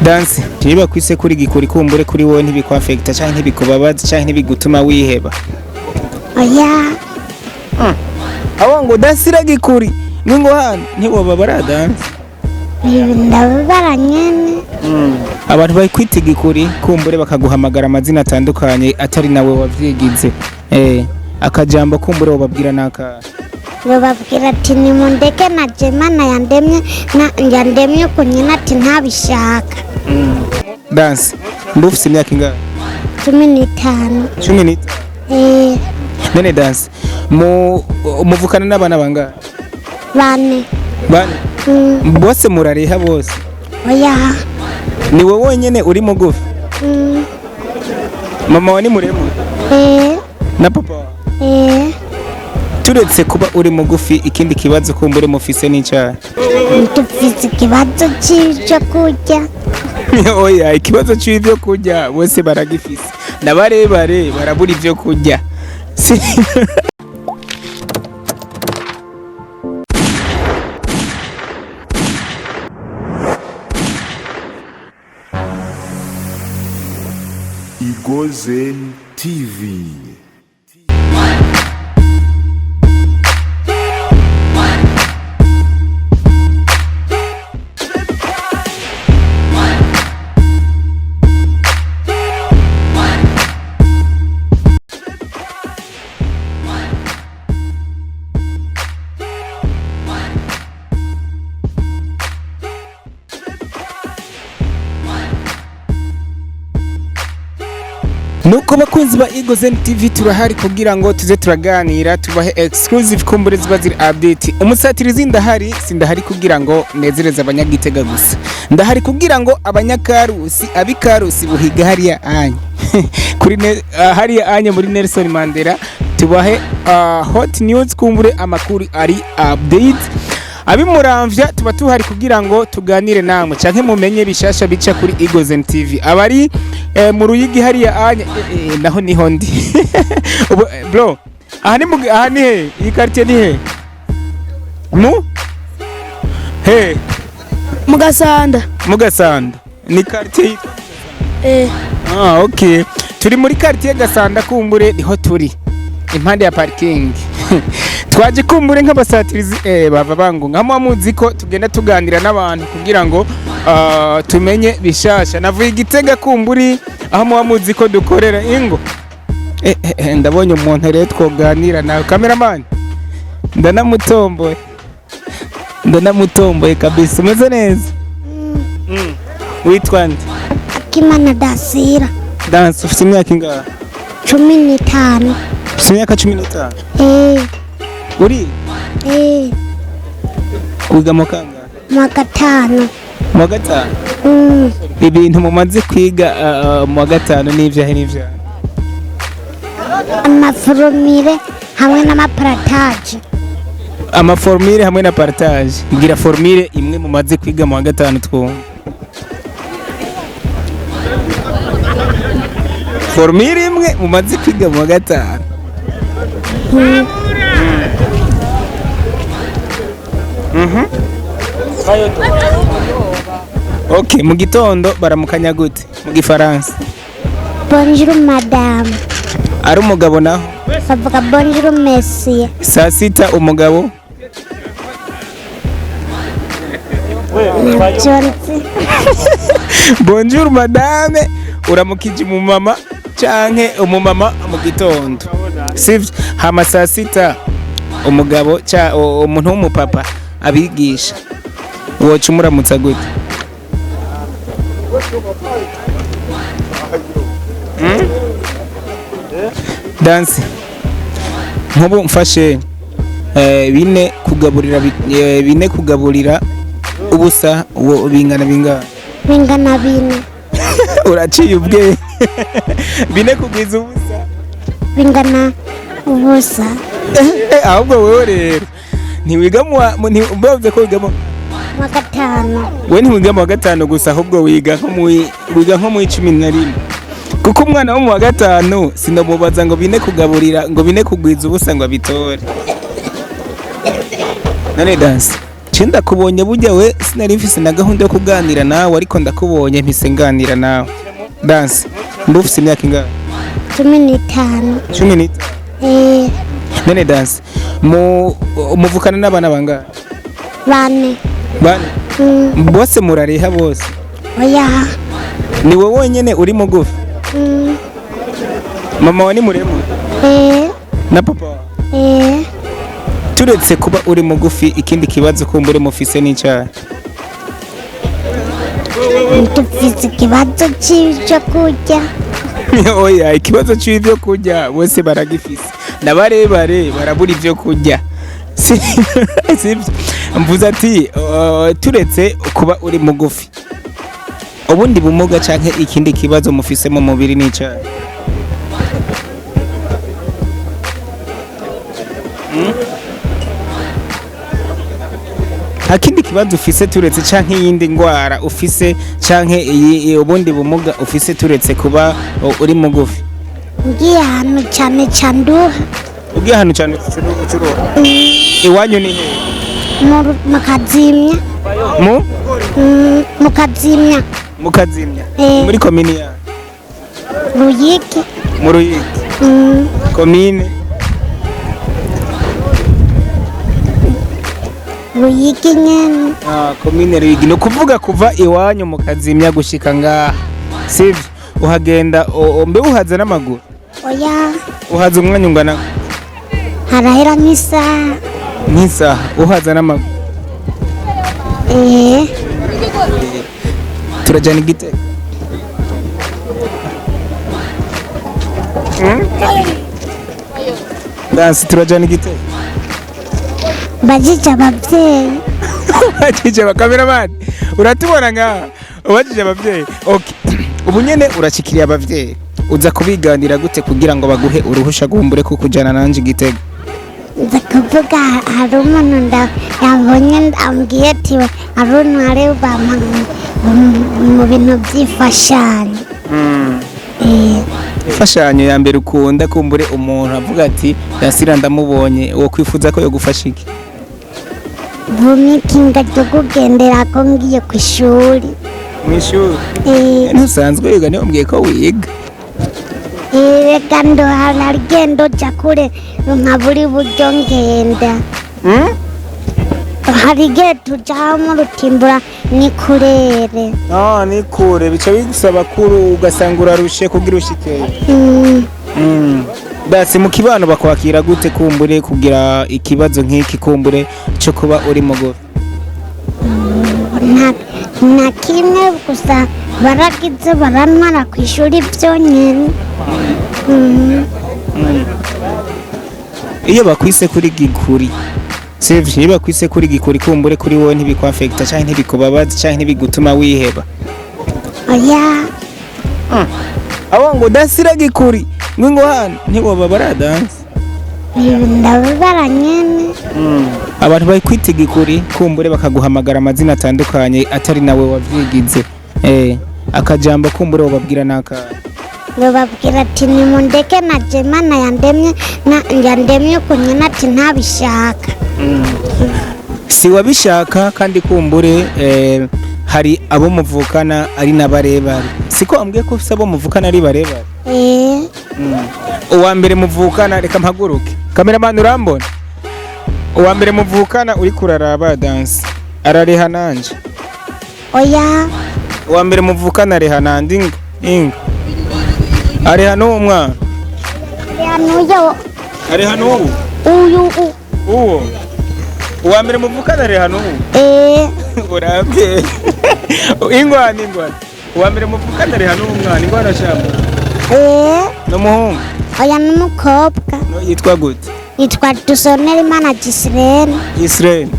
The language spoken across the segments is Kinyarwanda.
Dance niba kwise kuri gikuri kumbure kuri wowe ntibikwaffecta canke ntibikubabaza canke ntibigutuma wiheba. Oya. Aho ngo dasira gikuri ningo hano ntiwobabara Dance. Ndababara nyene. Abantu bari kwita gikuri kumbure bakaguhamagara amazina atandukanye atari nawe wavyigize. Akajambo kumbure wobabwira naka. Bababwira ati nimundeke na Jemana yandemye kunyina ati ntabishaka. Dance ndufise imyaka ingahe? 15. 15. None Dance muvukana n'abana bangahe? 4. Bose murareha bose? Oya. Ni wowe wenyene uri mugufi? Mama wa ni muremure? Na papa? Turetse kuba uri mugufi ikindi kibazo kumbure mufise n'icyaha? Dufise ikibazo cy'ibyo kurya. Oya, ikibazo cy'ibyo kurya bose baragifise. Nabarebare barabura ibyo kurya. Igozen TV. Nuko bakunzi ba Igozen TV turahari kugira ngo tuze turaganira tubahe exclusive kumbure ziba ziri update. Umusatirizi ndahari sindahari kugira ngo nezereza abanyagitega gusa. Ndahari kugira ngo abanyakarusi abikarusi buhiga hariya anye. Kuri hariya anye muri Nelson Mandela tubahe hot news kumbure amakuru ari update. Abimuramvya tuba tuhari kugira ngo tuganire namwe canke mumenye bishasha bica kuri Igozen TV. Abari mu Ruyigi hariya anye naho niho ndi. Bro, aha ni he? Iyi quartier ni he? He. Mugasanda. Ni quartier yitwa? Okay. Turi muri quartier Gasanda kumbure niho turi. Impande ya parking. Twaje kumbure nk'abasatirizi bava bangu nkamwe muzi ko tugenda tuganira n'abantu kugira ngo tumenye bishasha. Navuye Igitega kumburi aho muzi ko dukorera ingo. Ndabonye umuntu rero twoganira nawe cameraman. Ndanamutomboye kabisa. Umeze neza? Witwa nde? Akimana Dasira. Dance ufite imyaka ingahe? 15. Ufite imyaka 15? Uri? Wiga mu kangahe? Mu gatanu. Mu gatanu? Ibintu mumaze kwiga mu gatanu n'ivyahe? Amaformire hamwe n'amapartage. Amaformire hamwe na partage. Mbwira formire imwe mumaze kwiga mu gatanu twumva. Formire imwe mumaze kwiga mu gatanu. Okay, mu gitondo baramukanya gute mu gifaransa? Bonjour madame. Ari umugabo naho? Bavuga bonjour monsieur. Saa sita umugabo? Bonjour madame, uramukije umumama canke umumama mu gitondo? Sivyo, hama saa sita umugabo umuntu w'umupapa abigisha woca umuramutsa gute? Dance nkubu mfashe bine kugaburira ubusa bingana bingana? Bingana 4. Uraciye ubwe. Bine kugwiza ubusa bingana ubusa. Ahubwo wewe rero ntiwiga mbavuze ko wiga mu gatanu. We ntiwiga mu gatanu gusa ahubwo wiga nko mu 11. Kuko umwana wo mu wa gatanu sinamubaza ngo bine kugwiza ubusa ngo abitore. None Dance je ndakubonye burya we sinari mfise na gahunda yo kuganira nawe ariko ndakubonye mpise nganira nawe. Dance ndufise imyaka ingahe? 15. 15. None Dance muvukana n'abana bangahe? 4. Bane. Bose murareha bose? Oya. Ni wowe wenyene uri mugufi? Mama wa ni muremure? Na papa? Turetse kuba uri mugufi ikindi kibazo kumbure mufise n'icyaha? Dufise ikibazo c'ivyo kurya. Oya, ikibazo c'ivyo kurya bose baragifise. Nabarebare barabura ivyo kurya. Mvuze ati turetse kuba uri mugufi, ubundi bumuga canke ikindi kibazo mufise mu mubiri n'icyaha? Hakindi kibazo ufise turetse canke yindi ngwara ufise canke ubundi bumuga ufise turetse kuba uri mugufi? Ngiye ahantu cane canduha. Ugiye ahantu cane ucuruha? Iwanyu ni he? Mukazimya. Mukazimya. Mukazimya? Muri komini ya? Ruyigi. Mu Ruyigi? Komine? Ruyigi nyene. Komine Ruyigi. No kuvuga kuva iwanyu mukazimya gushika ngaha sivyo uhagenda mbe uhaza n'amaguru? Oya. Uhaza umwanya ungana? Harahera nk'isaha. Nk'isaha uhaza n'amaguru? Turajana Igitega? Dance turajana Igitega? Bajije abavyeyi. Bajije bakameramani uratubona ngaha ubajije abavyeyi. Okay, ubu nyene urashikiriye abavyeyi uza kubiganira gute kugira ngo baguhe uruhusha guhumbure ko kujana nanje Igitega? Nza kuvuga hari umuntu yabonye ambwiye ati aruntu hari mu bintu by'ifashanyo. Ifashanyo ya mbere ukunda kumbure umuntu avuga ati Dasira ndamubonye wo kwifuza ko yo gufasha iki? Bumikinga ryo kugendera ko ngiye ku ishuri. Mu ishuri? Ntusanzwe wiga niyo mbwiye ko wiga? Reka ndohana rugendo ja kure nkaburi buryo ngenda. Hari igihe tuja mu Rutimbura ni kurere. Ni kure bica bigusaba kuru ugasanga urarushe kugira ushikeye. Basi mu kibano bakwakira gute kumbure kugira ikibazo nk'iki kumbure cyo kuba uri mugufi? Na kimwe gusa baragize barantwara ku ishuri byonyene. Iyo bakwise kuri gikuri sivyo, iyo bakwise kuri gikuri kumbure kuri wowe ntibikwafekta canke ntibikubabaza canke ntibigutuma wiheba? Oya. Abo ngo Dasira gikuri ngo hano ntiboba baradanse? Ndababara nyene. Abantu bakwite gikuri kumbure bakaguhamagara amazina atandukanye atari nawe wavyigize. Akajambo kumbure wababwira naka? Bababwira ati nimundeke na Jemana yandemye kunyina ati ntabishaka. Si wabishaka kandi kumbure hari abo muvukana ari nabarebare. Siko ambwiye ko ufise abo muvukana ari barebare? Uwa mbere muvukana reka mpaguruke. Cameraman urambona? Uwa mbere muvukana uri kuraraba dance. Arareha nanje? Oya. Uwa mbere muvukana areha nandi ingo. Areha no umwana? Areha no uyu. Uwo. Uwa mbere muvukana areha no? Urabye. Ingwana. Uwa mbere muvukana areha no umwana ingwana shamba? No muhungu? Oya n'umukobwa. No yitwa gute? Yitwa Dusonera Imana Gisirene. Gisirene?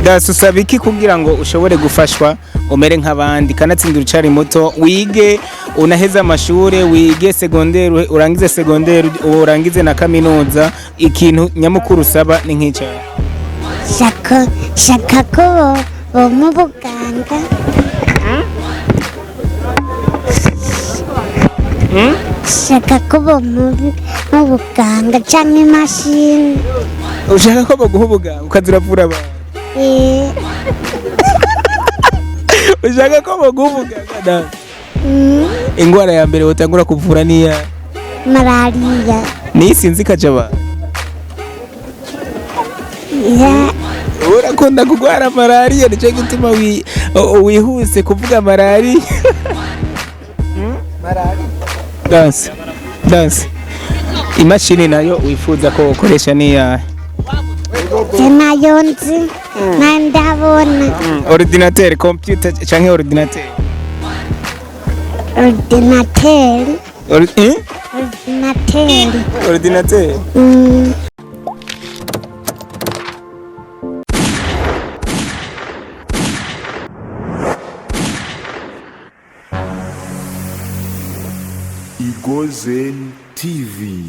Dasusaba iki kugira ngo ushobore gufashwa umere nk'abandi kanatsindira ucari muto wige unaheza amashure wige secondaire urangize secondaire urangize na kaminuza ikintu nyamukuru usaba ni nk'icyo? Shaka ko mu buganga. Shaka ko mu buganga canke imashini. Ushaka ko baguha ubuganga ukaziravura abantu? ushaka ko baguvuga dance ingwara ya mbere utangura kuvura niya malariya. nisinzi kajaba Ya, urakunda kugwara malariya nicyo gituma wihuse kuvuga malariya dance imashini nayo wifuza ko ukoresha niya nayo nzi ndabona. ordinateur computer canke ordinateur Ordinateri. ordinateur Igozen TV.